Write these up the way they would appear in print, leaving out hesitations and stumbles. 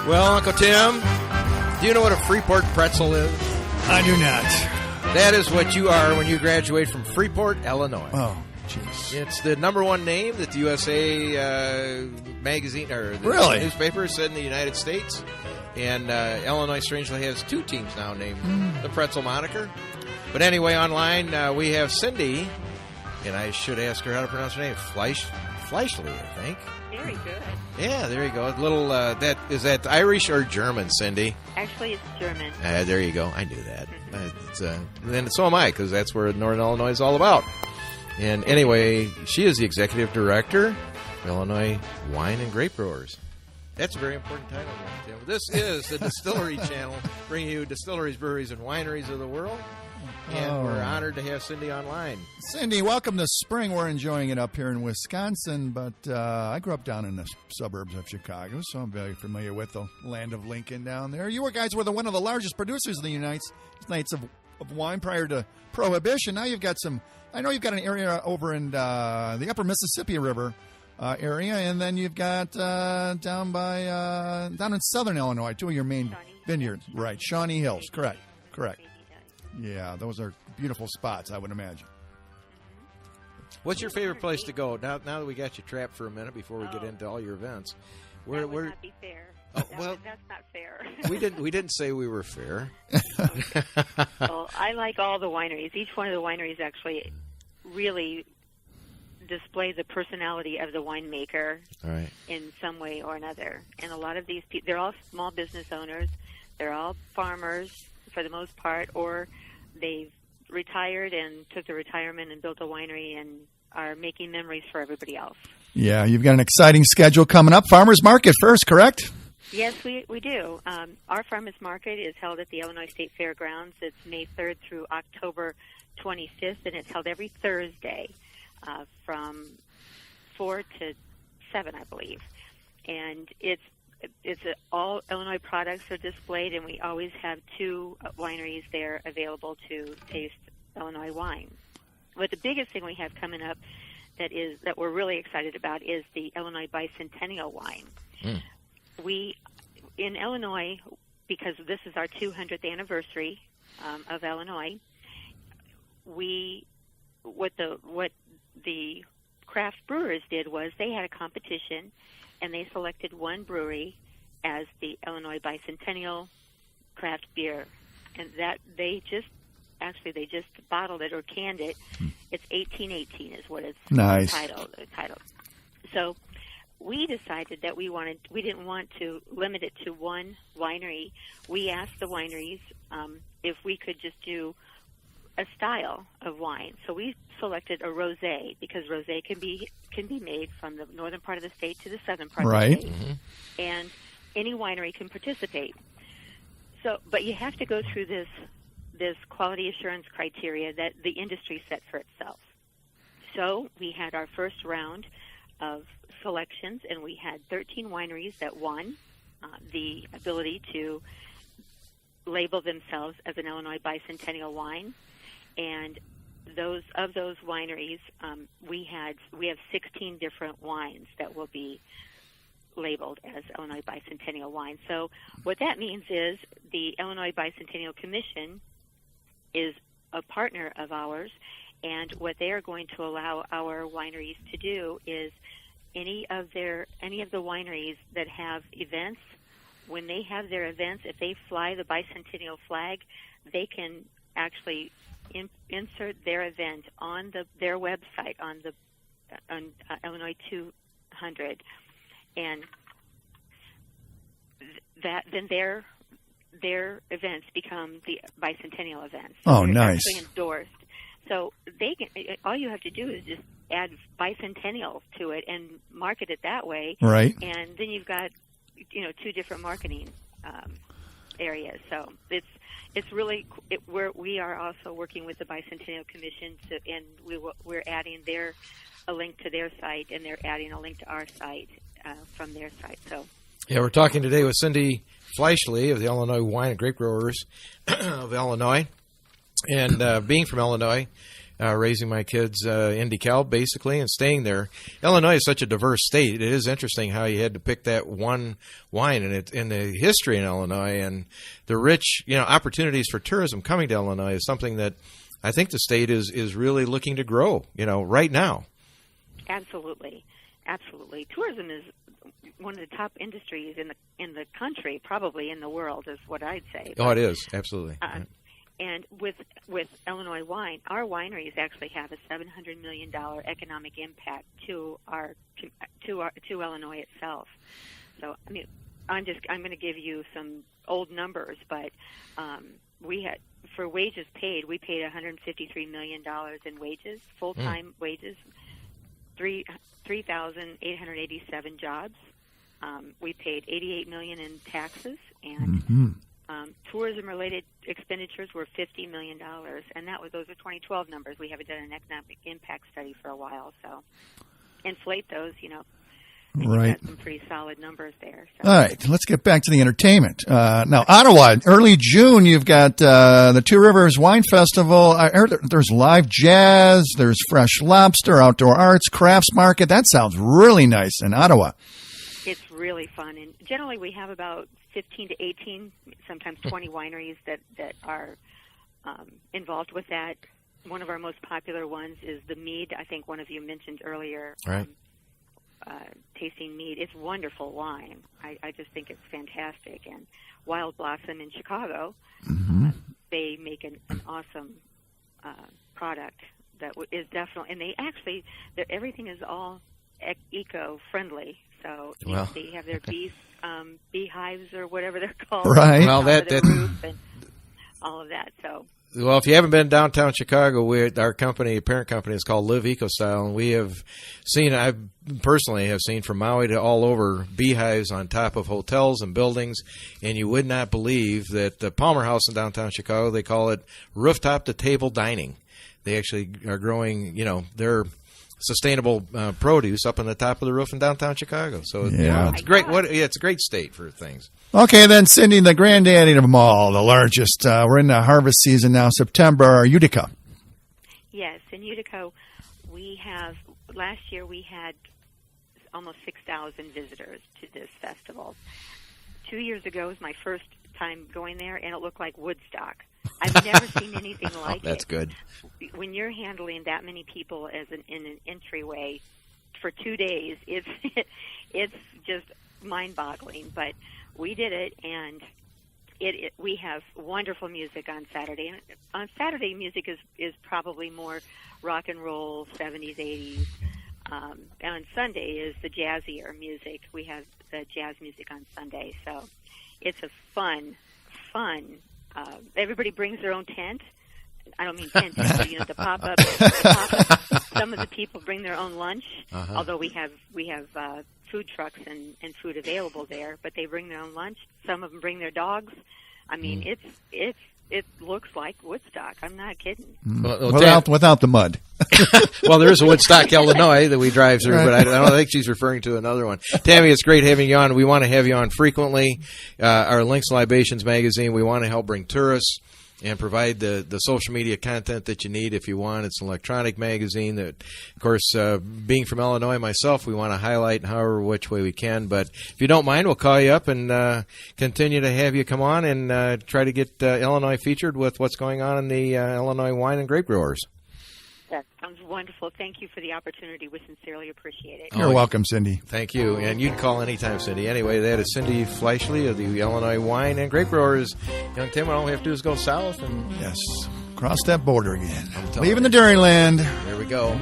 Well, Uncle Tim, do you know what a Freeport pretzel is? I do not. That is what you are when you graduate from Freeport, Illinois. Oh, jeez. It's the number one name that the USA magazine or the Really? newspaper said in the United States. And Illinois, strangely, has two teams now named the Pretzel moniker. But anyway, online we have Cindy, and I should ask her how to pronounce her name. Fleischli, I think. Very good. Yeah, there you go. A little is that Irish or German, Cindy? Actually, it's German. There you go. I knew that. And so am I, because that's where Northern Illinois is all about. And anyway, she is the executive director of Illinois Wine and Grape Brewers. That's a very important title, Tim. This is the Distillery Channel, bringing you distilleries, breweries, and wineries of the world. And we're honored to have Cindy online. Cindy, welcome to spring. We're enjoying it up here in Wisconsin, but I grew up down in the suburbs of Chicago, so I'm very familiar with the land of Lincoln down there. You guys were one of the largest producers in the United States of wine prior to Prohibition. Now you've got I know you've got an area over in the upper Mississippi River area, and then you've got down in southern Illinois, two of your main vineyards. Right, Shawnee Hills, correct. Yeah, those are beautiful spots, I would imagine. What's your favorite place to go? Now that we got you trapped for a minute before we get into all your events. That would not be fair. Well, that's not fair. we didn't say we were fair. Well, I like all the wineries. Each one of the wineries actually really display the personality of the winemaker in some way or another. And a lot of these people, they're all small business owners. They're all farmers for the most part, or they've retired and took the retirement and built a winery and are making memories for everybody else. Yeah, you've got an exciting schedule coming up. Farmers Market first, correct? Yes, we do. Our Farmers Market is held at the Illinois State Fairgrounds. It's May 3rd through October 25th, and it's held every Thursday from 4 to 7, I believe. And it's all Illinois products are displayed, and we always have two wineries there available to taste Illinois wine. But the biggest thing we have coming up that we're really excited about is the Illinois Bicentennial wine. We in Illinois, because this is our 200th anniversary of Illinois, what the craft brewers did was they had a competition, and they selected one brewery as the Illinois Bicentennial craft beer, and that they just bottled it or canned it. It's 1818 is what it's titled. So we decided that we didn't want to limit it to one winery. We asked the wineries if we could just do a style of wine. So we selected a rosé, because rosé can be made from the northern part of the state to the southern part of the state, and any winery can participate. So, but you have to go through this quality assurance criteria that the industry set for itself. So we had our first round of selections, and we had 13 wineries that won the ability to label themselves as an Illinois Bicentennial wine. And those wineries, we have 16 different wines that will be labeled as Illinois Bicentennial wine. So what that means is the Illinois Bicentennial Commission is a partner of ours, and what they are going to allow our wineries to do is any of the wineries that have events, when they have their events, if they fly the Bicentennial flag, they can actually insert their event on their website on Illinois 200, and then their events become the Bicentennial events. Oh, they're nice! actually endorsed, so they can. All you have to do is just add Bicentennial to it and market it that way, right? And then you've got two different marketing areas. So it's really we are also working with the Bicentennial Commission, and we're adding a link to their site, and they're adding a link to our site from their site. So yeah, we're talking today with Cindy Fleischli of the Illinois Wine and Grape Growers of Illinois, and being from Illinois, raising my kids in DeKalb, basically, and staying there. Illinois is such a diverse state. It is interesting how you had to pick that one wine, and in the history in Illinois and the rich, opportunities for tourism coming to Illinois is something that I think the state is really looking to grow, right now. Absolutely. Tourism is one of the top industries in the country, probably in the world, is what I'd say. Oh, it is, absolutely. And with Illinois wine, our wineries actually have a $700 million economic impact to Illinois itself. So, I mean, I'm going to give you some old numbers, but we had, for wages paid, we paid $153 million in wages, full-time wages, 3,887 jobs. We paid $88 million in taxes, and tourism-related expenditures were $50 million, and those are 2012 numbers. We haven't done an economic impact study for a while, so inflate those, Right. Some pretty solid numbers there. So. All right, let's get back to the entertainment. Now, Ottawa, early June, you've got the Two Rivers Wine Festival. I heard there's live jazz, there's fresh lobster, outdoor arts, crafts market. That sounds really nice in Ottawa. It's really fun, and generally we have about 15 to 18, sometimes 20 wineries that are involved with that. One of our most popular ones is the mead. I think one of you mentioned earlier. Right. Tasting mead. It's wonderful wine. I just think it's fantastic. And Wild Blossom in Chicago, they make an awesome product that is definitely, and everything is all eco-friendly. So they have their beehives or whatever they're called. Right. Well, that roof and all of that. So. Well, if you haven't been downtown Chicago, our parent company is called Live EcoStyle, and we have seen, I personally have seen from Maui to all over, beehives on top of hotels and buildings, and you would not believe that the Palmer House in downtown Chicago, they call it rooftop to table dining. They actually are growing, their sustainable produce up on the top of the roof in downtown Chicago. So it's great. It's a great state for things. Okay, then Cindy, the granddaddy of them all, the largest. We're in the harvest season now, September, Utica. Yes, in Utica, last year we had almost 6,000 visitors to this festival. 2 years ago was my first time going there, and it looked like Woodstock. I've never seen anything like it. That's good. When you're handling that many people in an entryway for 2 days, it's just mind-boggling. But we did it, and we have wonderful music on Saturday. And on Saturday, music is probably more rock and roll, 70s, 80s. And on Sunday is the jazzier music. We have the jazz music on Sunday. So it's a fun. Everybody brings their own tent. I don't mean tent, but the pop-up. Some of the people bring their own lunch, although we have food trucks and food available there, but they bring their own lunch. Some of them bring their dogs. I mean, it looks like Woodstock. I'm not kidding. Without the mud. Well, there is a Woodstock, Illinois that we drive through, but I don't think she's referring to another one. Tammy, it's great having you on. We want to have you on frequently. Our Links Libations magazine, we want to help bring tourists and provide the social media content that you need if you want. It's an electronic magazine that, of course, being from Illinois myself, we want to highlight in however which way we can. But if you don't mind, we'll call you up and continue to have you come on and try to get Illinois featured with what's going on in the Illinois wine and grape growers. That sounds wonderful. Thank you for the opportunity. We sincerely appreciate it. You're welcome, Cindy. Thank you. And you can call anytime, Cindy. Anyway, that is Cindy Fleischle of the Illinois Wine and Grape Growers. Young Tim, all we have to do is go south. And yes, cross that border again. Leaving the Dairyland. There we go.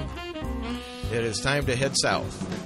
It is time to head south.